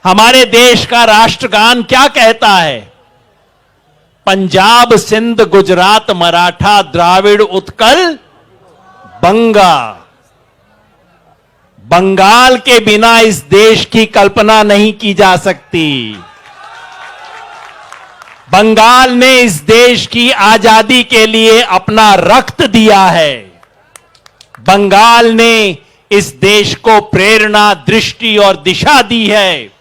हमारे देश का राष्ट्रगान क्या कहता है? पंजाब, सिंध, गुजरात, मराठा, द्राविड़, उत्कल, बंगा। बंगाल के बिना इस देश की कल्पना नहीं की जा सकती। बंगाल ने इस देश की आजादी के लिए अपना रक्त दिया है। बंगाल ने इस देश को प्रेरणा, दृष्टि और दिशा दी है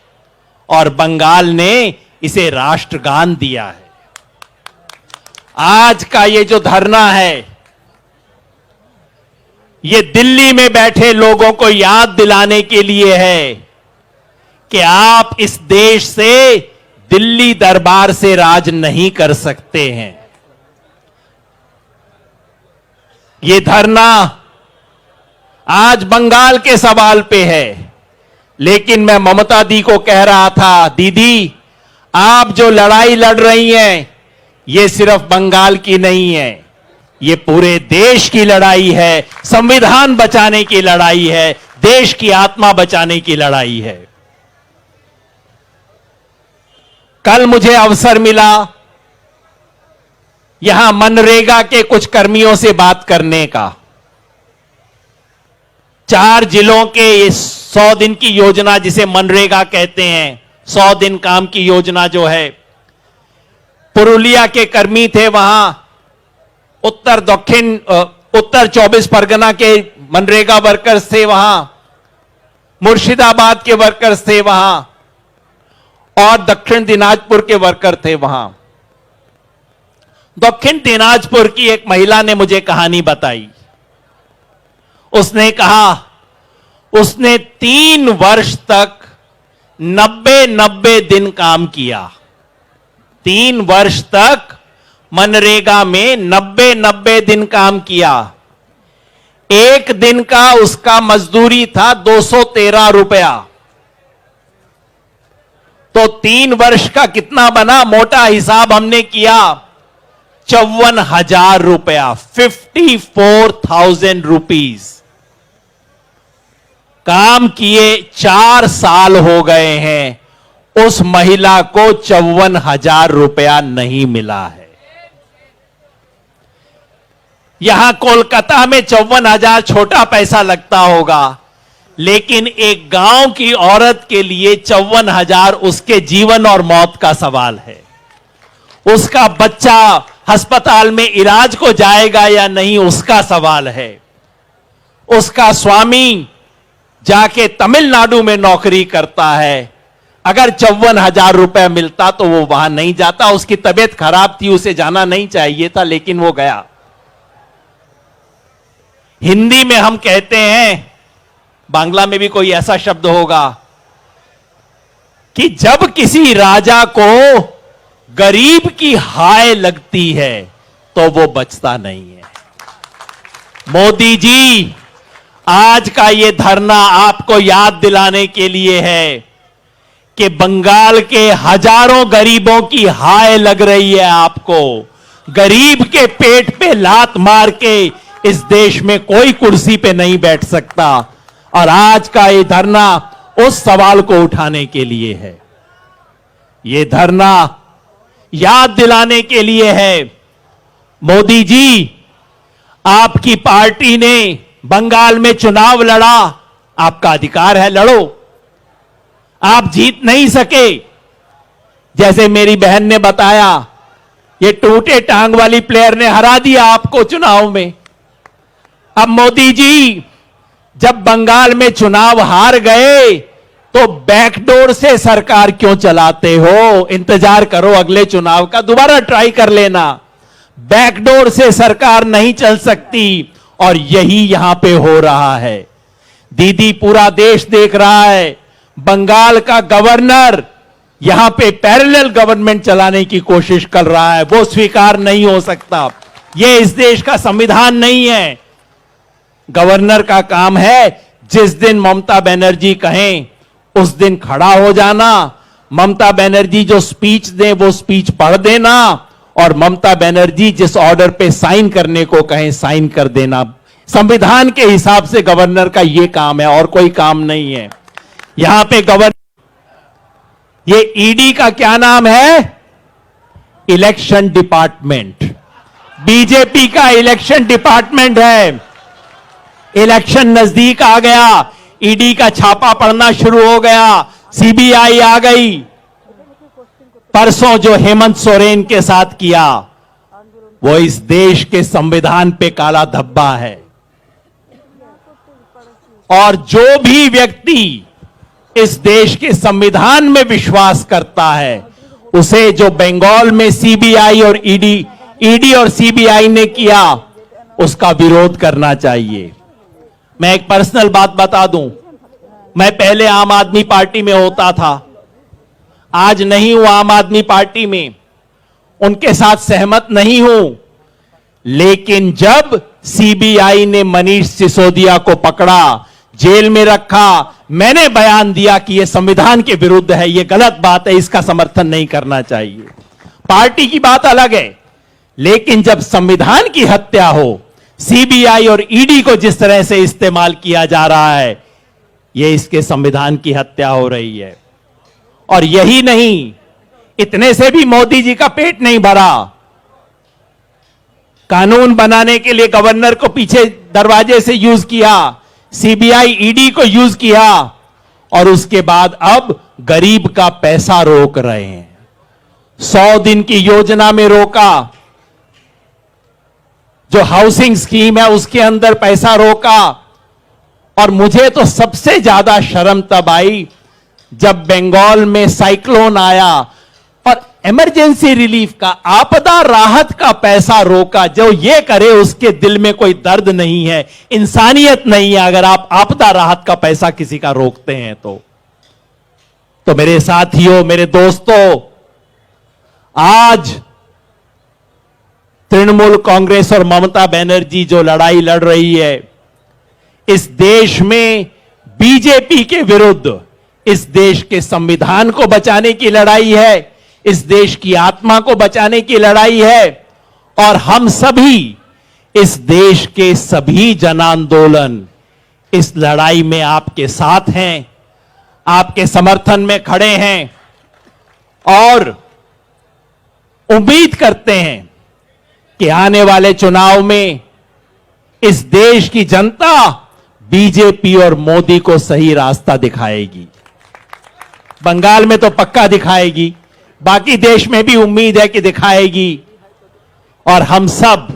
और बंगाल ने इसे राष्ट्रगान दिया है। आज का ये जो धरना है, ये दिल्ली में बैठे लोगों को याद दिलाने के लिए है कि आप इस देश से, दिल्ली दरबार से राज नहीं कर सकते हैं। ये धरना आज बंगाल के सवाल पे है, लेकिन मैं ममता दी को कह रहा था, दीदी आप जो लड़ाई लड़ रही हैं, ये सिर्फ बंगाल की नहीं है, ये पूरे देश की लड़ाई है। संविधान बचाने की लड़ाई है, देश की आत्मा बचाने की लड़ाई है। कल मुझे अवसर मिला यहां मनरेगा के कुछ कर्मियों से बात करने का। 4 जिलों के ये 100 दिन की योजना, जिसे मनरेगा कहते हैं, 100 दिन काम की योजना जो है, पुरुलिया के कर्मी थे, वहां उत्तर 24 परगना के मनरेगा वर्कर्स थे, वहां मुर्शिदाबाद के वर्कर्स थे वहां, और दक्षिण दिनाजपुर के वर्कर थे वहां। दक्षिण दिनाजपुर की एक महिला ने मुझे कहानी बताई। उसने कहा उसने 3 वर्ष तक 90 दिन काम किया। 3 वर्ष तक मनरेगा में 90 दिन काम किया। एक दिन का उसका मजदूरी था 213 रुपया। तो 3 वर्ष का कितना बना? मोटा हिसाब हमने किया, 54,000 रुपया, 54,000 रुपीज। काम किए 4 साल हो गए हैं, उस महिला को 54,000 रुपया नहीं मिला है। यहां कोलकाता में 54,000 छोटा पैसा लगता होगा, लेकिन एक गांव की औरत के लिए 54,000 उसके जीवन और मौत का सवाल है। उसका बच्चा अस्पताल में इलाज को जाएगा या नहीं, उसका सवाल है। उसका स्वामी जाके तमिलनाडु में नौकरी करता है। अगर 54,000 रुपए मिलता तो वो वहां नहीं जाता। उसकी तबीयत खराब थी, उसे जाना नहीं चाहिए था, लेकिन वो गया। हिंदी में हम कहते हैं, बांग्ला में भी कोई ऐसा शब्द होगा कि जब किसी राजा को गरीब की हाय लगती है तो वो बचता नहीं है। मोदी जी, आज का ये धरना आपको याद दिलाने के लिए है कि बंगाल के हजारों गरीबों की हाय लग रही है आपको। गरीब के पेट पे लात मार के इस देश में कोई कुर्सी पे नहीं बैठ सकता। और आज का ये धरना उस सवाल को उठाने के लिए है। ये धरना याद दिलाने के लिए है, मोदी जी, आपकी पार्टी ने बंगाल में चुनाव लड़ा, आपका अधिकार है, लड़ो। आप जीत नहीं सके। जैसे मेरी बहन ने बताया, ये टूटे टांग वाली प्लेयर ने हरा दिया आपको चुनाव में। अब मोदी जी, जब बंगाल में चुनाव हार गए तो बैकडोर से सरकार क्यों चलाते हो? इंतजार करो अगले चुनाव का, दोबारा ट्राई कर लेना। बैकडोर से सरकार नहीं चल सकती, और यही यहां पे हो रहा है। दीदी, पूरा देश देख रहा है, बंगाल का गवर्नर यहां पे पैरेलल गवर्नमेंट चलाने की कोशिश कर रहा है। वो स्वीकार नहीं हो सकता। ये इस देश का संविधान नहीं है। गवर्नर का काम है, जिस दिन ममता बनर्जी कहें उस दिन खड़ा हो जाना। ममता बनर्जी जो स्पीच दे वो स्पीच पढ़ देना, और ममता बनर्जी जिस ऑर्डर पे साइन करने को कहें साइन कर देना। संविधान के हिसाब से गवर्नर का यह काम है, और कोई काम नहीं है। यहां पे गवर्नर ये ईडी का क्या नाम है? Election department. बीजेपी का इलेक्शन डिपार्टमेंट है। इलेक्शन नजदीक आ गया, ईडी का छापा पड़ना शुरू हो गया, सीबीआई आ गई। परसों जो हेमंत सोरेन के साथ किया वो इस देश के संविधान पे काला धब्बा है। और जो भी व्यक्ति इस देश के संविधान में विश्वास करता है उसे जो बंगाल में सीबीआई और ईडी और सीबीआई ने किया उसका विरोध करना चाहिए। मैं एक पर्सनल बात बता दूं, मैं पहले आम आदमी पार्टी में होता था, आज नहीं हूं आम आदमी पार्टी में, उनके साथ सहमत नहीं हूं। लेकिन जब सीबीआई ने मनीष सिसोदिया को पकड़ा, जेल में रखा, मैंने बयान दिया कि यह संविधान के विरुद्ध है, यह गलत बात है, इसका समर्थन नहीं करना चाहिए। पार्टी की बात अलग है, लेकिन जब संविधान की हत्या हो, सीबीआई और ईडी को जिस तरह से इस्तेमाल किया जा रहा है, यह इसके संविधान की हत्या हो रही है। और यही नहीं, इतने से भी मोदी जी का पेट नहीं भरा। कानून बनाने के लिए गवर्नर को पीछे दरवाजे से यूज किया, सीबीआई ईडी को यूज किया, और उसके बाद अब गरीब का पैसा रोक रहे हैं। 100 दिन की योजना में रोका, जो हाउसिंग स्कीम है उसके अंदर पैसा रोका। और मुझे तो सबसे ज्यादा शर्म तब आई जब बंगाल में साइक्लोन आया और इमरजेंसी रिलीफ का, आपदा राहत का पैसा रोका। जो ये करे उसके दिल में कोई दर्द नहीं है, इंसानियत नहीं है, अगर आप आपदा राहत का पैसा किसी का रोकते हैं तो मेरे साथियों, मेरे दोस्तों, आज तृणमूल कांग्रेस और ममता बनर्जी जो लड़ाई लड़ रही है, इस देश में बीजेपी के विरुद्ध, इस देश के संविधान को बचाने की लड़ाई है, इस देश की आत्मा को बचाने की लड़ाई है। और हम सभी, इस देश के सभी जन आंदोलन इस लड़ाई में आपके साथ हैं, आपके समर्थन में खड़े हैं और उम्मीद करते हैं कि आने वाले चुनाव में इस देश की जनता बीजेपी और मोदी को सही रास्ता दिखाएगी। बंगाल में तो पक्का दिखाएगी, बाकी देश में भी उम्मीद है कि दिखाएगी। और हम सब